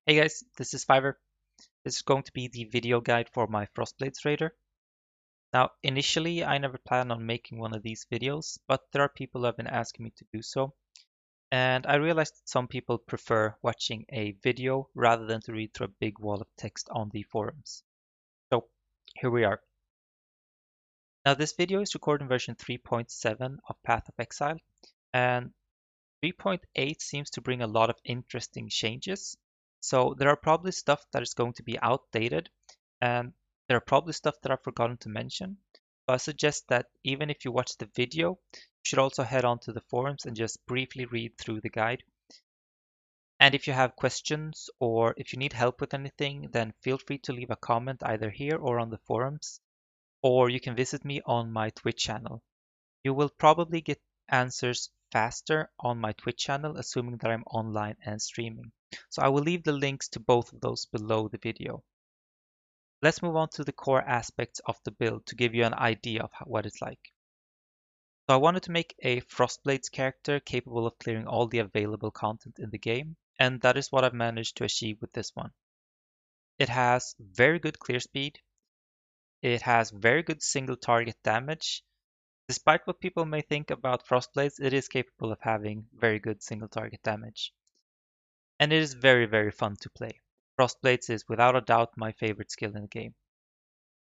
Hey guys, this is Fiverr. This is going to be the video guide for my Frostblades raider. Now, initially, I never planned on making one of these videos, but there are people who have been asking me to do so. And I realized that some people prefer watching a video rather than to read through a big wall of text on the forums. So here we are. Now, this video is recorded in version 3.7 of Path of Exile, and 3.8 seems to bring a lot of interesting changes. So there are probably stuff that is going to be outdated, and there are probably stuff that I've forgotten to mention. But I suggest that even if you watch the video, you should also head on to the forums and just briefly read through the guide. And if you have questions or if you need help with anything, then feel free to leave a comment either here or on the forums, or you can visit me on my Twitch channel. You will probably get answers faster on my Twitch channel, assuming that I'm online and streaming. So I will leave the links to both of those below the video. Let's move on to the core aspects of the build to give you an idea of what it's like. So I wanted to make a Frostblades character capable of clearing all the available content in the game, and that is what I've managed to achieve with this one. It has very good clear speed, it has very good single target damage. Despite what people may think about Frostblades, it is capable of having very good single target damage. And it is very, very fun to play. Frostblades is without a doubt my favorite skill in the game.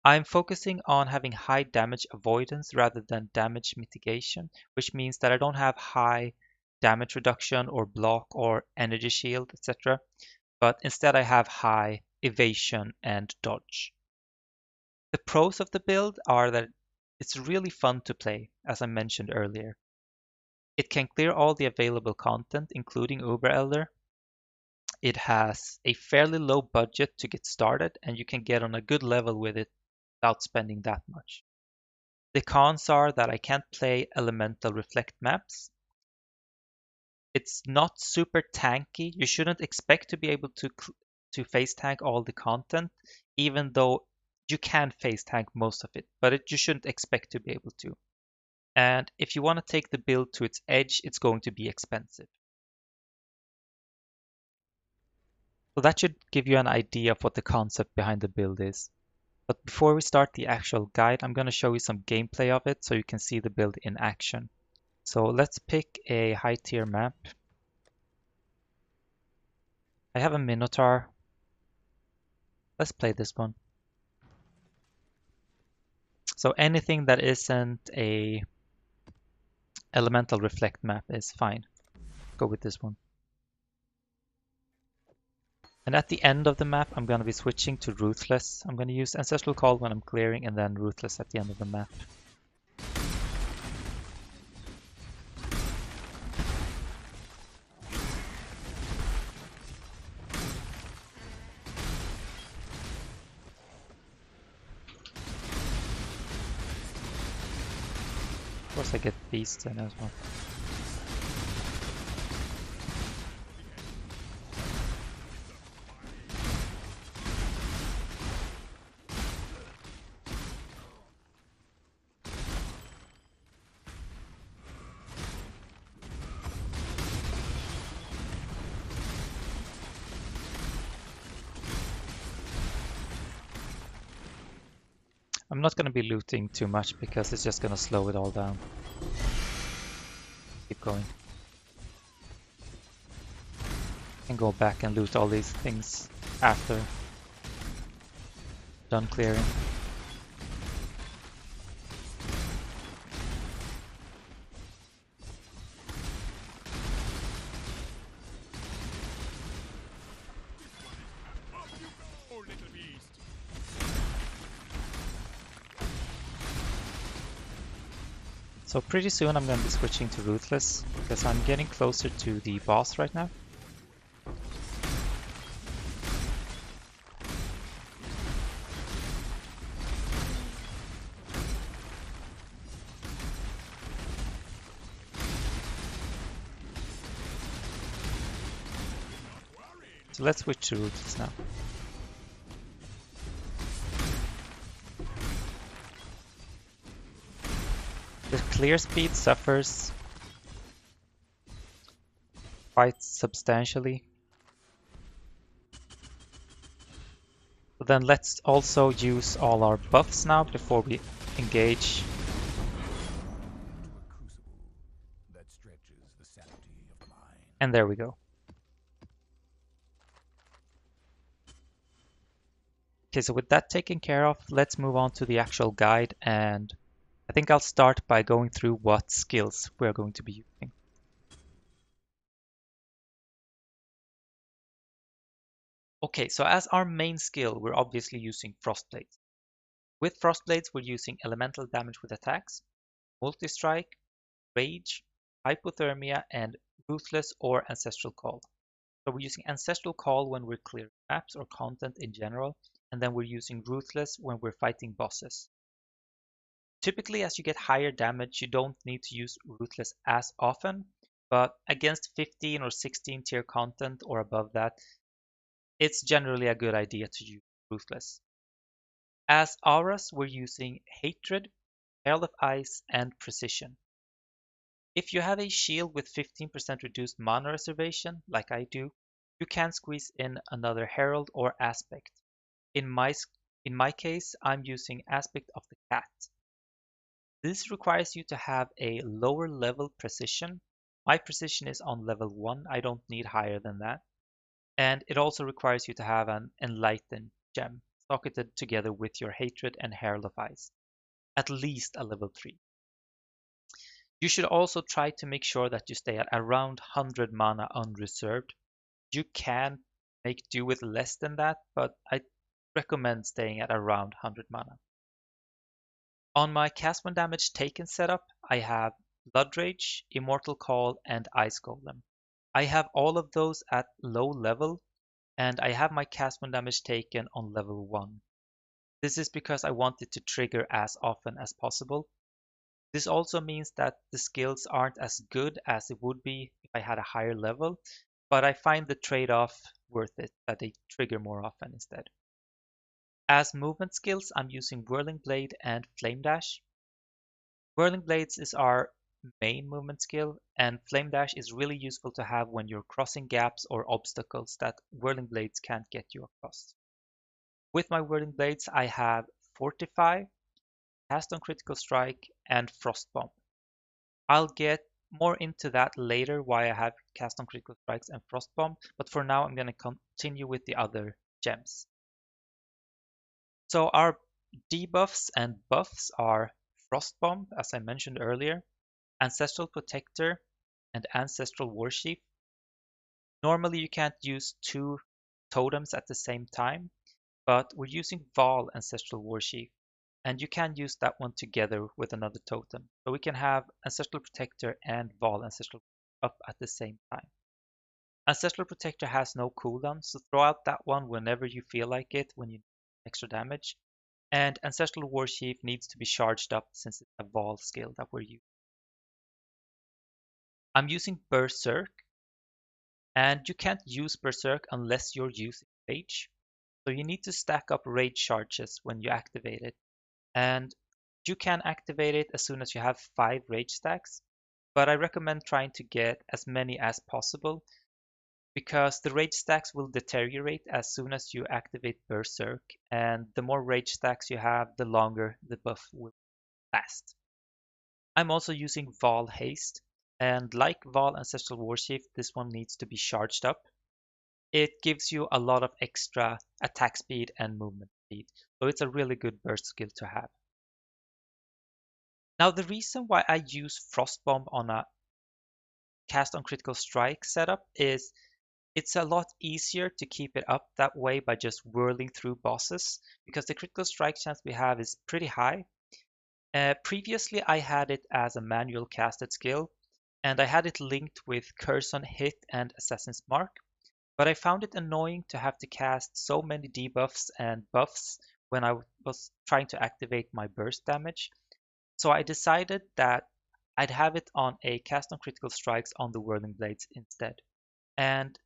I'm focusing on having high damage avoidance rather than damage mitigation, which means that I don't have high damage reduction or block or energy shield, etc. But instead I have high evasion and dodge. The pros of the build are that it's really fun to play, as I mentioned earlier. It can clear all the available content, including Uber Elder. It has a fairly low budget to get started, and you can get on a good level with it without spending that much. The cons are that I can't play elemental reflect maps. It's not super tanky. You shouldn't expect to be able to face tank all the content, even though you can face tank most of it, but you shouldn't expect to be able to. And if you want to take the build to its edge, it's going to be expensive. So that should give you an idea of what the concept behind the build is. But before we start the actual guide, I'm going to show you some gameplay of it so you can see the build in action. So let's pick a high tier map. I have a Minotaur. Let's play this one. So anything that isn't a elemental reflect map is fine. Go with this one. And at the end of the map, I'm going to be switching to Ruthless. I'm going to use Ancestral Call when I'm clearing and then Ruthless at the end of the map. Of course I get beasts in as well. I'm not going to be looting too much because it's just going to slow it all down. Keep going. And go back and loot all these things after done clearing. So pretty soon I'm going to be switching to Ruthless because I'm getting closer to the boss right now. So let's switch to Ruthless now. The clear speed suffers quite substantially. So then let's also use all our buffs now before we engage. And there we go. Okay, so with that taken care of, let's move on to the actual guide, and I think I'll start by going through what skills we're going to be using. Okay, so as our main skill, we're obviously using Frostblades. With Frostblades, we're using elemental damage with attacks, multi-strike, rage, hypothermia, and ruthless or ancestral call. So we're using ancestral call when we're clearing maps or content in general, and then we're using ruthless when we're fighting bosses. Typically, as you get higher damage, you don't need to use ruthless as often, but against 15 or 16 tier content or above that, it's generally a good idea to use ruthless. As auras, we're using hatred, Herald of Ice, and precision. If you have a shield with 15% reduced mana reservation, like I do, you can squeeze in another Herald or Aspect. In my case, I'm using Aspect of the Cat. This requires you to have a lower level precision. My precision is on level 1, I don't need higher than that. And it also requires you to have an Enlighten gem, socketed together with your Hatred and Herald of Ice. At least a level 3. You should also try to make sure that you stay at around 100 mana unreserved. You can make do with less than that, but I recommend staying at around 100 mana. On my cast when damage taken setup, I have Blood Rage, Immortal Call, and Ice Golem. I have all of those at low level, and I have my cast when damage taken on level 1. This is because I want it to trigger as often as possible. This also means that the skills aren't as good as it would be if I had a higher level, but I find the trade-off worth it, that they trigger more often instead. As movement skills, I'm using Whirling Blade and Flame Dash. Whirling Blades is our main movement skill, and Flame Dash is really useful to have when you're crossing gaps or obstacles that Whirling Blades can't get you across. With my Whirling Blades, I have Fortify, Cast on Critical Strike, and Frost Bomb. I'll get more into that later, why I have Cast on Critical Strikes and Frost Bomb, but for now I'm going to continue with the other gems. So our debuffs and buffs are Frost Bomb, as I mentioned earlier, Ancestral Protector, and Ancestral Warsheath. Normally you can't use two totems at the same time, but we're using Val Ancestral Warsheath, and you can use that one together with another totem. So we can have Ancestral Protector and Val Ancestral up at the same time. Ancestral Protector has no cooldown, so throw out that one whenever you feel like it, when you need extra damage. And Ancestral Warsheath needs to be charged up since it's a Val skill that we're using. I'm using Berserk, and you can't use Berserk unless you're using Rage. So you need to stack up Rage charges when you activate it. And you can activate it as soon as you have 5 Rage stacks, but I recommend trying to get as many as possible, because the rage stacks will deteriorate as soon as you activate Berserk, and the more rage stacks you have, the longer the buff will last. I'm also using Val Haste, and like Val Ancestral Warshift, this one needs to be charged up. It gives you a lot of extra attack speed and movement speed, so it's a really good burst skill to have. Now the reason why I use Frost Bomb on a cast on critical strike setup is it's a lot easier to keep it up that way by just whirling through bosses, because the critical strike chance we have is pretty high. Previously, I had it as a manual casted skill, and I had it linked with Curse on Hit and Assassin's Mark, but I found it annoying to have to cast so many debuffs and buffs when I was trying to activate my burst damage. So I decided that I'd have it on a cast on critical strikes on the Whirling Blades instead. And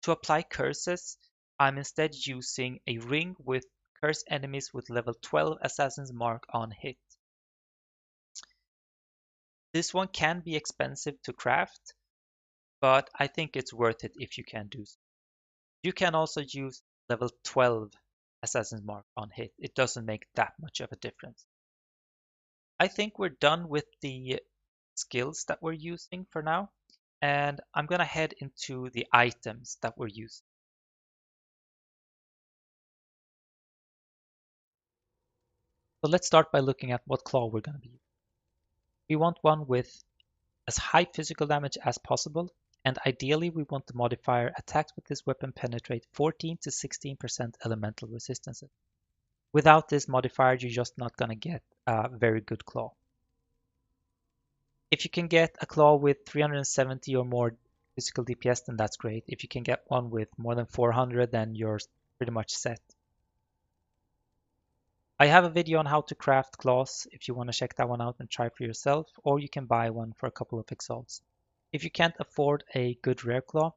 to apply curses, I'm instead using a ring with curse enemies with level 12 Assassin's Mark on hit. This one can be expensive to craft, but I think it's worth it if you can do so. You can also use level 12 Assassin's Mark on hit. It doesn't make that much of a difference. I think we're done with the skills that we're using for now, and I'm gonna head into the items that we're using. So let's start by looking at what claw we're gonna be using. We want one with as high physical damage as possible, and ideally we want the modifier attacks with this weapon penetrate 14 to 16% elemental resistances. Without this modifier, you're just not gonna get a very good claw. If you can get a claw with 370 or more physical DPS, then that's great. If you can get one with more than 400, then you're pretty much set. I have a video on how to craft claws if you want to check that one out and try for yourself, or you can buy one for a couple of exalts. If you can't afford a good rare claw,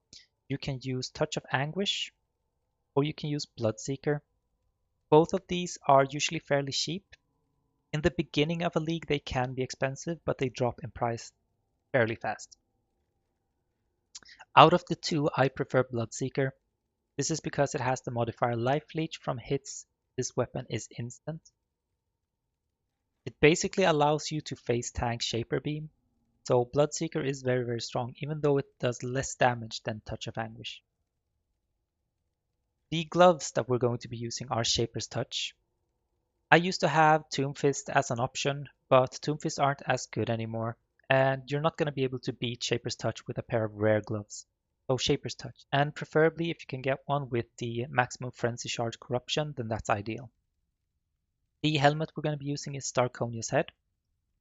you can use Touch of Anguish, or you can use Bloodseeker. Both of these are usually fairly cheap. In the beginning of a league, they can be expensive, but they drop in price fairly fast. Out of the two, I prefer Bloodseeker. This is because it has the modifier Life Leech from hits. This weapon is instant. It basically allows you to face tank Shaper Beam, so Bloodseeker is very, very strong, even though it does less damage than Touch of Anguish. The gloves that we're going to be using are Shaper's Touch. I used to have Tomb Fist as an option, but Tomb Fists aren't as good anymore, and you're not going to be able to beat Shaper's Touch with a pair of rare gloves. So Shaper's Touch, and preferably if you can get one with the maximum Frenzy Shard Corruption, then that's ideal. The helmet we're going to be using is Starconia's Head.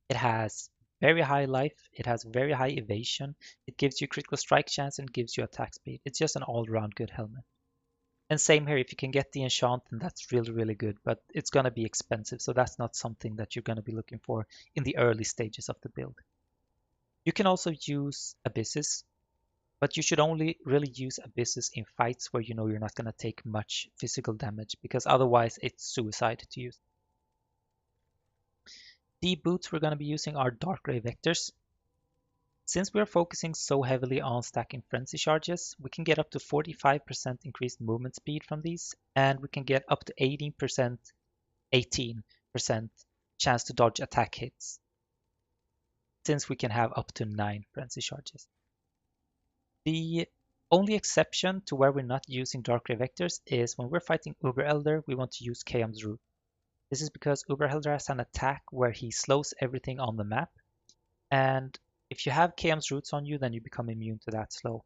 It has very high life, it has very high evasion, it gives you critical strike chance and gives you attack speed. It's just an all-around good helmet. And same here, if you can get the enchant, then that's really, really good, but it's going to be expensive, so that's not something that you're going to be looking for in the early stages of the build. You can also use Abysses, but you should only really use Abysses in fights where you know you're not going to take much physical damage, because otherwise it's suicide to use. The boots we're going to be using are Dark Grey Vectors. Since we're focusing so heavily on stacking frenzy charges, we can get up to 45% increased movement speed from these, and we can get up to 18% chance to dodge attack hits, since we can have up to 9 frenzy charges. The only exception to where we're not using Dark Grey Vectors is when we're fighting Uber Elder, we want to use Chaos Root. This is because Uber Elder has an attack where he slows everything on the map, and if you have Chaos Roots on you, then you become immune to that slow.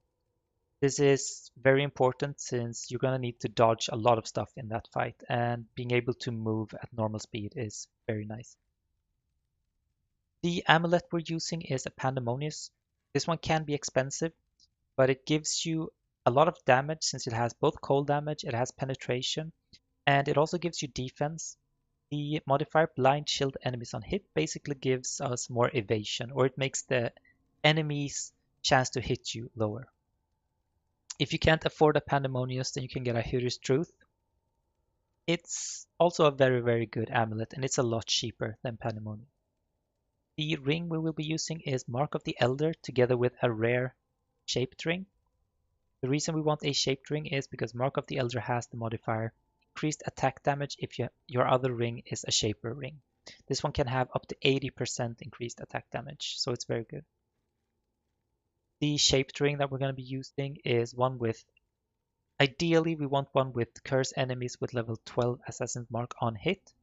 This is very important since you're going to need to dodge a lot of stuff in that fight, and being able to move at normal speed is very nice. The amulet we're using is a Pandemonius. This one can be expensive, but it gives you a lot of damage since it has both cold damage, it has penetration, and it also gives you defense. The modifier Blind Shield enemies on hit basically gives us more evasion, or it makes the enemy's chance to hit you lower. If you can't afford a Pandemonius, then you can get a Hyr's Truth. It's also a very, very good amulet, and it's a lot cheaper than Pandemonius. The ring we will be using is Mark of the Elder together with a rare Shaped Ring. The reason we want a Shaped Ring is because Mark of the Elder has the modifier increased attack damage if your other ring is a Shaper ring. This one can have up to 80% increased attack damage, so it's very good. The Shaped Ring that we're going to be using is one with, ideally we want one with curse enemies with level 12 Assassin's Mark on hit.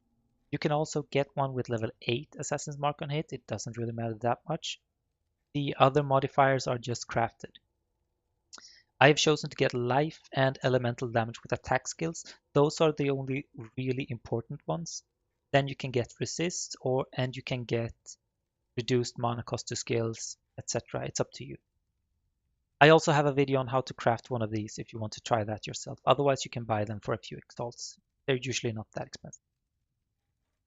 You can also get one with level 8 Assassin's Mark on hit, it doesn't really matter that much. The other modifiers are just crafted. I have chosen to get life and elemental damage with attack skills. Those are the only really important ones. Then you can get resist and you can get reduced mana cost to skills, etc. It's up to you. I also have a video on how to craft one of these if you want to try that yourself. Otherwise, you can buy them for a few exalts. They're usually not that expensive.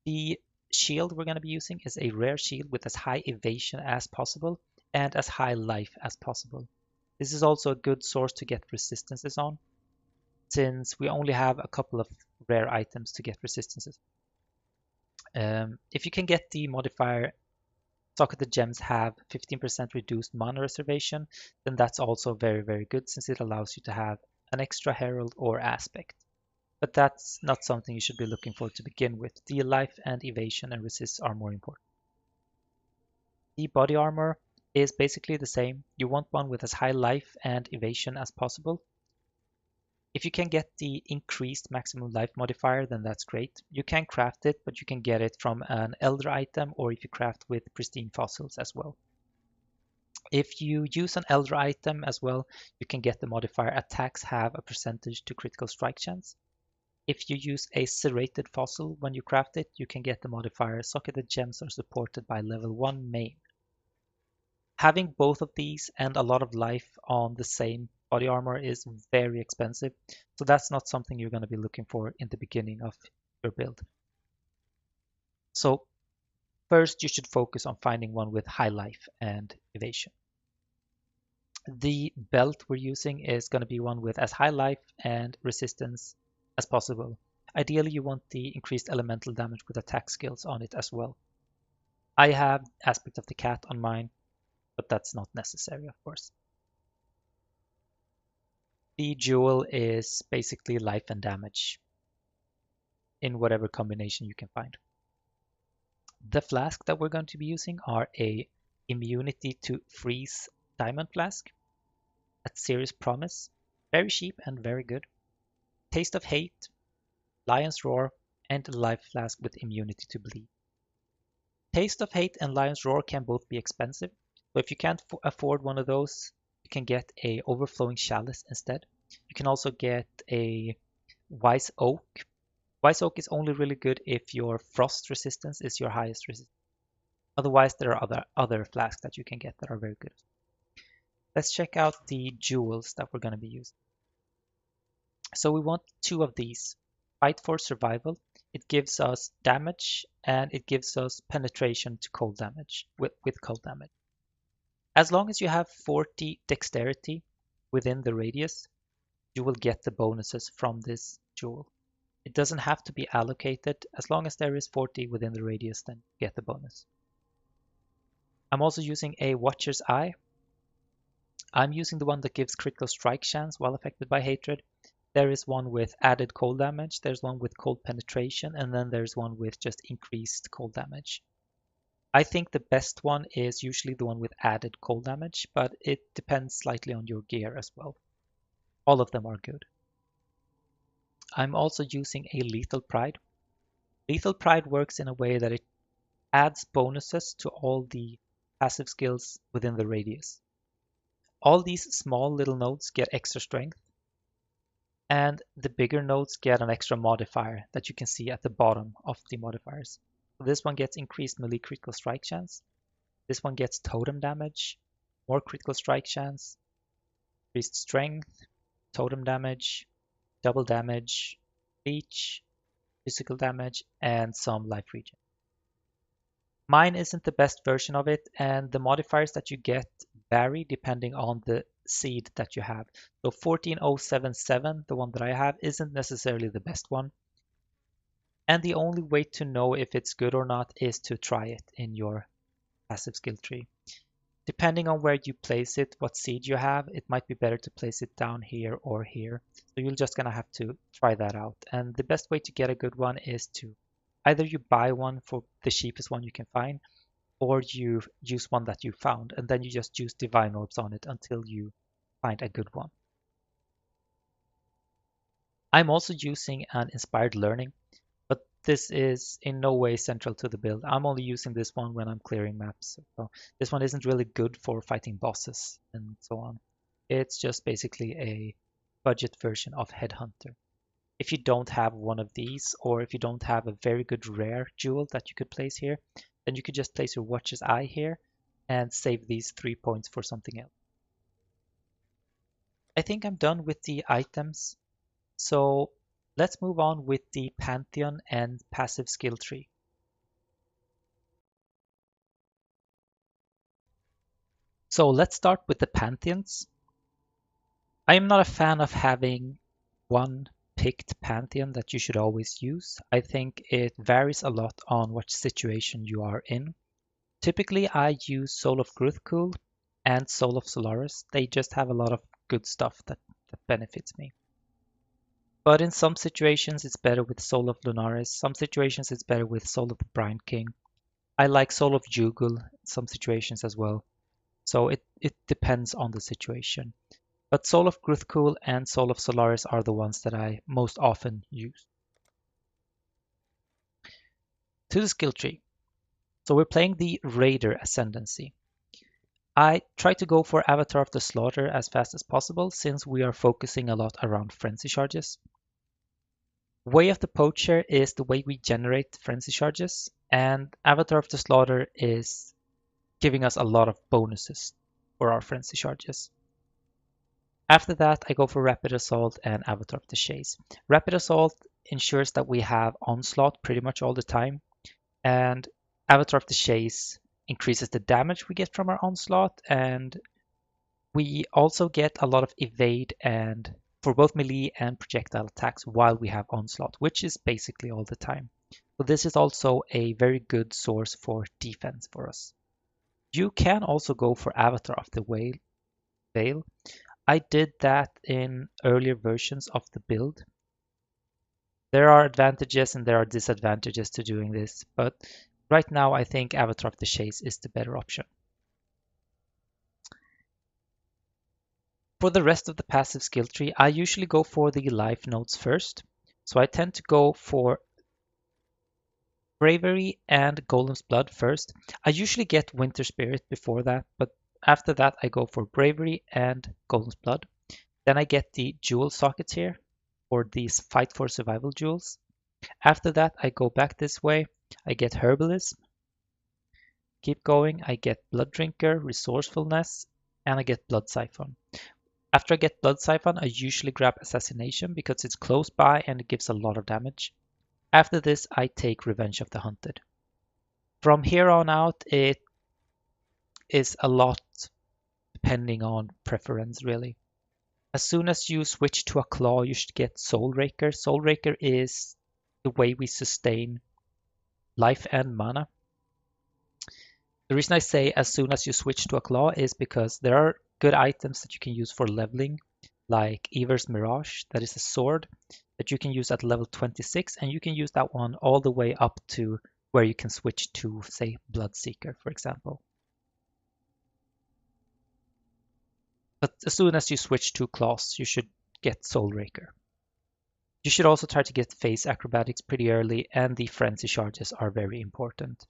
The shield we're going to be using is a rare shield with as high evasion as possible and as high life as possible. This is also a good source to get resistances on, since we only have a couple of rare items to get resistances. If you can get the modifier Socketed Gems have 15% reduced mana reservation, then that's also very, very good since it allows you to have an extra herald or aspect. but that's not something you should be looking for to begin with. The life and evasion and resist are more important. The body armor is basically the same. You want one with as high life and evasion as possible. If you can get the increased maximum life modifier, then that's great. You can craft it, but you can get it from an elder item or if you craft with pristine fossils as well. If you use an elder item as well, you can get the modifier attacks have a percentage to critical strike chance. If you use a serrated fossil when you craft it, you can get the modifier socketed gems are supported by level 1 main. Having both of these and a lot of life on the same body armor is very expensive, so that's not something you're going to be looking for in the beginning of your build. So first you should focus on finding one with high life and evasion. The belt we're using is going to be one with as high life and resistance as possible. Ideally you want the increased elemental damage with attack skills on it as well. I have Aspect of the Cat on mine, but that's not necessary, of course. The jewel is basically life and damage in whatever combination you can find. The flask that we're going to be using are a immunity to freeze diamond flask at serious promise, very cheap and very good. Taste of hate, lion's roar, and a life flask with immunity to bleed. Taste of hate and lion's roar can both be expensive, so if you can't afford one of those, you can get a overflowing chalice instead. You can also get a wise oak. Wise oak is only really good if your frost resistance is your highest resistance. Otherwise, there are other flasks that you can get that are very good. Let's check out the jewels that we're going to be using. So we want 2 of these. Fight for survival. It gives us damage and it gives us penetration to cold damage with cold damage. As long as you have 40 dexterity within the radius, you will get the bonuses from this jewel. It doesn't have to be allocated. As long as there is 40 within the radius, then you get the bonus. I'm also using a Watcher's Eye. I'm using the one that gives critical strike chance while affected by hatred. There is one with added cold damage, there's one with cold penetration, and then there's one with just increased cold damage. I think the best one is usually the one with added cold damage, but it depends slightly on your gear as well. All of them are good. I'm also using a Lethal Pride. Lethal Pride works in a way that it adds bonuses to all the passive skills within the radius. All these small little nodes get extra strength, and the bigger nodes get an extra modifier that you can see at the bottom of the modifiers. So this one gets increased melee critical strike chance. This one gets totem damage, more critical strike chance, increased strength, totem damage, double damage, leech, physical damage, and some life regen. Mine isn't the best version of it, and the modifiers that you get vary depending on the seed that you have. So 14077, the one that I have, isn't necessarily the best one. And the only way to know if it's good or not is to try it in your passive skill tree. Depending on where you place it, what seed you have, it might be better to place it down here or here. So you're just gonna have to try that out. And the best way to get a good one is to either you buy one for the cheapest one you can find, or you use one that you found, and then you just use divine orbs on it until you find a good one. I'm also using an inspired learning, but this is in no way central to the build. I'm only using this one when I'm clearing maps. So this one isn't really good for fighting bosses and so on. It's just basically a budget version of Headhunter. If you don't have one of these, or if you don't have a very good rare jewel that you could place here, then you could just place your Watcher's Eye here and save these 3 points for something else. I think I'm done with the items. So let's move on with the Pantheon and passive skill tree. So let's start with the Pantheons. I am not a fan of having one picked Pantheon that you should always use. I think it varies a lot on what situation you are in. Typically, I use Soul of Gruthkul and Soul of Solaris. They just have a lot of good stuff that benefits me. But in some situations, it's better with Soul of Lunaris. Some situations, it's better with Soul of the Brine King. I like Soul of Jugal in some situations as well. So it depends on the situation. But Soul of Gruthkul and Soul of Solaris are the ones that I most often use. To the skill tree. So we're playing the Raider Ascendancy. I try to go for Avatar of the Slaughter as fast as possible since we are focusing a lot around frenzy charges. Way of the Poacher is the way we generate frenzy charges, and Avatar of the Slaughter is giving us a lot of bonuses for our frenzy charges. After that, I go for Rapid Assault and Avatar of the Chase. Rapid Assault ensures that we have Onslaught pretty much all the time, and Avatar of the Chase increases the damage we get from our Onslaught, and we also get a lot of evade and for both melee and projectile attacks while we have Onslaught, which is basically all the time. So this is also a very good source for defense for us. You can also go for Avatar of the Veil. I did that in earlier versions of the build. There are advantages and there are disadvantages to doing this, but right now I think Avatar of the Chase is the better option. For the rest of the passive skill tree, I usually go for the life nodes first. So I tend to go for Bravery and Golem's Blood first. I usually get Winter Spirit before that, but after that I go for Bravery and Golem's Blood. Then I get the jewel sockets here, or these Fight for Survival jewels. After that I go back this way, I get Herbalism. Keep going, I get Blood Drinker, Resourcefulness, and I get Blood Siphon. After I get Blood Siphon, I usually grab Assassination because it's close by and it gives a lot of damage. After this, I take Revenge of the Hunted. From here on out, it is a lot depending on preference, really. As soon as you switch to a Claw, you should get Soul Raker. Soul Raker is the way we sustain life and mana. The reason I say as soon as you switch to a Claw is because there are good items that you can use for leveling, like Ever's Mirage, that is a sword that you can use at level 26, and you can use that one all the way up to where you can switch to, say, Bloodseeker, for example. But as soon as you switch to Claws, you should get Soul Raker. You should also try to get Phase Acrobatics pretty early, and the Frenzy Charges are very important.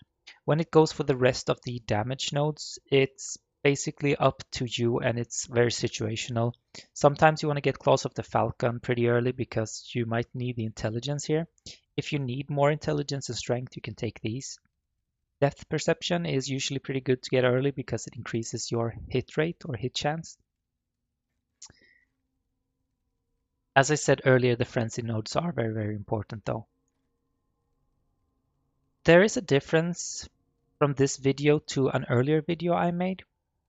When it goes for the rest of the damage nodes, it's basically up to you and it's very situational. Sometimes you want to get Claws of the Falcon pretty early because you might need the intelligence here. If you need more intelligence and strength, you can take these. Depth Perception is usually pretty good to get early because it increases your hit rate or hit chance. As I said earlier, the frenzy nodes are very, very important though. There is a difference from this video to an earlier video I made.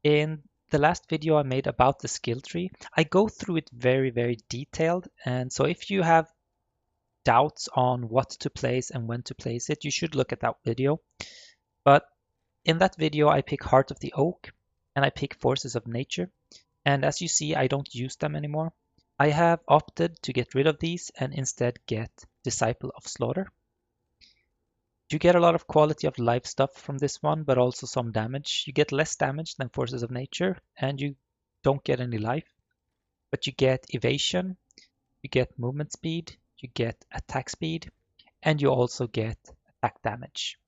In the last video I made about the skill tree, I go through it very, very detailed. And so if you have doubts on what to place and when to place it, you should look at that video. But in that video, I pick Heart of the Oak and I pick Forces of Nature. And as you see, I don't use them anymore. I have opted to get rid of these and instead get Disciple of Slaughter. You get a lot of quality of life stuff from this one, but also some damage. You get less damage than Forces of Nature, and you don't get any life. But you get evasion, you get movement speed, you get attack speed, and you also get attack damage.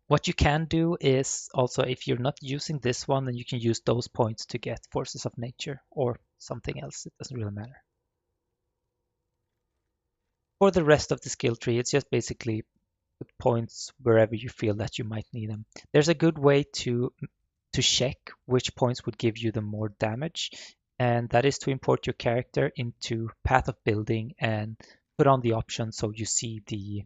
What you can do is also, if you're not using this one, then you can use those points to get Forces of Nature or something else. It doesn't really matter. For the rest of the skill tree, it's just basically put points wherever you feel that you might need them. There's a good way to check which points would give you the more damage, and that is to import your character into Path of Building and put on the option so you see the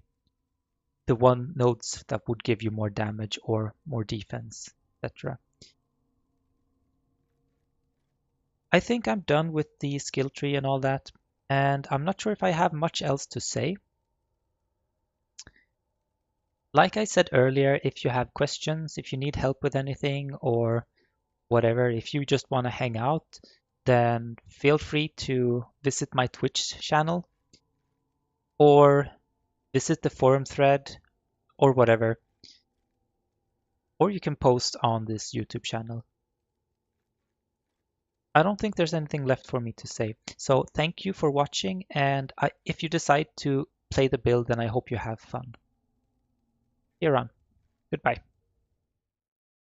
one nodes that would give you more damage or more defense, etc. I think I'm done with the skill tree and all that, and I'm not sure if I have much else to say. Like I said earlier, if you have questions, if you need help with anything or whatever, if you just want to hang out, then feel free to visit my Twitch channel or visit the forum thread or whatever. Or you can post on this YouTube channel. I don't think there's anything left for me to say. So thank you for watching, and if you decide to play the build, then I hope you have fun. Here on. Goodbye.